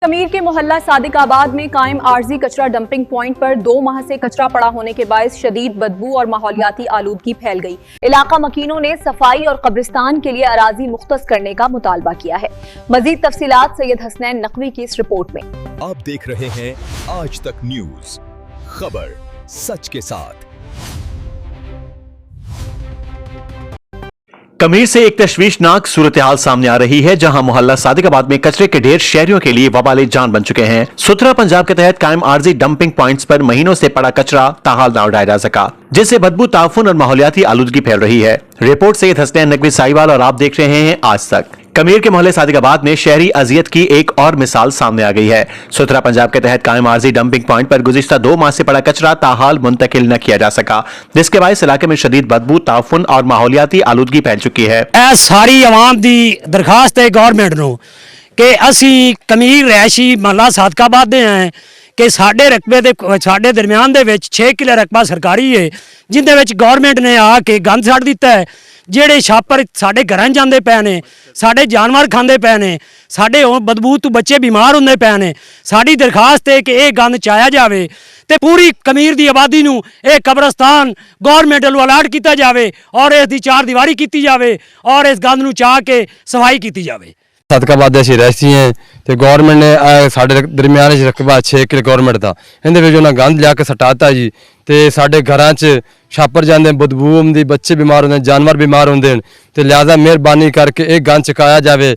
कमीर के मोहल्ला सादिकाबाद में कायम आर्जी कचरा डंपिंग पॉइंट पर 2 माह से कचरा पड़ा होने के बायस शदीद बदबू और माहौलियाती आलूदगी फैल गई। इलाका मकीनों ने सफाई और कब्रिस्तान के लिए अराजी मुख्तस करने का मुतालबा किया है। मजीद तफसीलात सैयद हसनैन नकवी की इस रिपोर्ट में। आप देख रहे हैं आज तक न्यूज, खबर सच के साथ। कमीर से एक तशवीशनाक सूरत हाल सामने आ रही है, जहां मोहल्ला सादिकाबाद में कचरे के ढेर शहरियों के लिए वबाले जान बन चुके हैं। सुथरा पंजाब के तहत कायम आर्जी डंपिंग पॉइंट्स पर महीनों से पड़ा कचरा ताहाल न उठाया जा सका, जिससे बदबू, ताफुन और माहौलियाती आलूदगी फैल रही है। रिपोर्ट सैयद हसनैन नकवी साहिवाल और आप देख रहे हैं आज तक। कमीर के मोहल्ले सादिकाबाद में शहरी अजियत की एक और मिसाल सामने आ गई है। सुथरा पंजाब के तहत कायम आर्जी डंपिंग पॉइंट पर गुज़िश्ता 2 माह से पड़ा कचरा ताहाल मुंतकिल न किया जा सका, जिसके बायस इलाके में शदीद बदबू, ताफुन और माहौलियाती आलूदगी फैल चुकी है। सारी आवाम दी दरखास्त है गवर्नमेंट नूं कि असी कमीर रैशी मोहल्ला सादिकाबाद दे हैं कि साडे रकबे दे साडे दरमियान दे विच 6 किले रकबा सरकारी है, जिंदे विच गवर्नमेंट ने आके गंद छड्ड दिता है। ਜਿਹੜੇ ਛਾਪਰ ਸਾਡੇ ਘਰਾਂ ਜਾਂਦੇ ਪਏ ਨੇ, ਸਾਡੇ ਜਾਨਵਰ ਖਾਂਦੇ ਪਏ ਨੇ, ਸਾਡੇ ਹੁਣ ਬਦਬੂ ਤੋਂ ਬੱਚੇ ਬਿਮਾਰ ਹੁੰਦੇ ਪਏ ਨੇ। ਸਾਡੀ ਦਰਖਾਸਤ ਹੈ ਕਿ ਇਹ ਗੰਦ ਚਾਇਆ ਜਾਵੇ ਤੇ ਪੂਰੀ ਕਮੀਰ ਦੀ ਆਬਾਦੀ ਨੂੰ ਇਹ ਕਬਰਸਤਾਨ ਗਵਰਨਮੈਂਟ ਵੱਲੋਂ ਅਲਾਟ ਕੀਤਾ ਜਾਵੇ ਔਰ ਇਸ ਦੀ 4 ਦੀਵਾਰੀ ਕੀਤੀ ਜਾਵੇ ਔਰ ਇਸ ਗੰਦ ਨੂੰ ਚਾਹ ਕੇ ਸਫਾਈ ਕੀਤੀ ਜਾਵੇ। ਸਾਦਕਾਬਾਦ ਦੇ ਅਸੀਂ ਰਹਿਸੀ ਹੈ ਤੇ ਗਵਰਨਮੈਂਟ ਨੇ ਸਾਡੇ ਦਰਮਿਆਨ ਚ ਰਕਬਾ 6 ਕਿਲੇ ਗਵਰਨਮੈਂਟ ਦਾ, ਇਹਦੇ ਵਿੱਚ ਉਹਨਾਂ ਗੰਦ ਲਿਆ ਕੇ ਸਟਾਤਾ ਜੀ ਤੇ ਸਾਡੇ ਘਰਾਂ 'ਚ ਛਾਪਰ ਜਾਂਦੇ, ਬਦਬੂ ਆਉਂਦੀ, ਬੱਚੇ ਬਿਮਾਰ ਹੁੰਦੇ, जानवर बीमार होंगे, तो लिहाजा मेहरबानी करके एक गंद चुकाया जाए।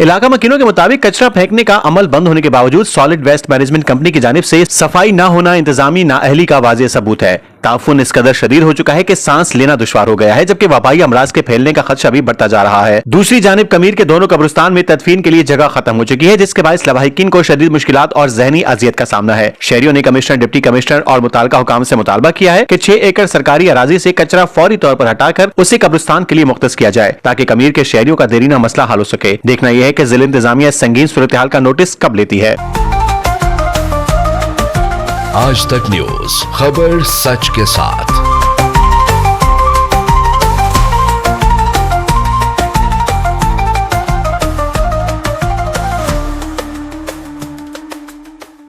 इलाका मकीनों के मुताबिक कचरा फेंकने का अमल बंद होने के बावजूद सॉलिड वेस्ट मैनेजमेंट कंपनी की जानिब से सफाई न होना इंतजामी नाअहली का वाज़ेह सबूत है। ताफुन इस कदर शदीद हो चुका है कि सांस लेना दुश्वार हो गया है, जबकि वबाई अमराज के फैलने का खदशा भी बढ़ता जा रहा है। दूसरी जानिब कमीर के दोनों कब्रिस्तान में तदफीन के लिए जगह खत्म हो चुकी है, जिसके बायस लवाहिकीन को शदीद मुश्किलात और जहनी अजियत का सामना है। शहरियों ने कमिश्नर, डिप्टी कमिश्नर और मुताल्लिका हुकाम से मुतालबा किया है कि 6 एकड़ सरकारी अराजी से कचरा फौरी तौर पर हटाकर उसे कब्रिस्तान के लिए मुख्तस किया जाए, ताकि कमीर के शहरियों का देरीना मसला हल हो सके। देखना यह है कि जिला इंतजामिया इस संगीन सूरत हाल का नोटिस कब लेती है। आज तक न्यूज, खबर सच के साथ।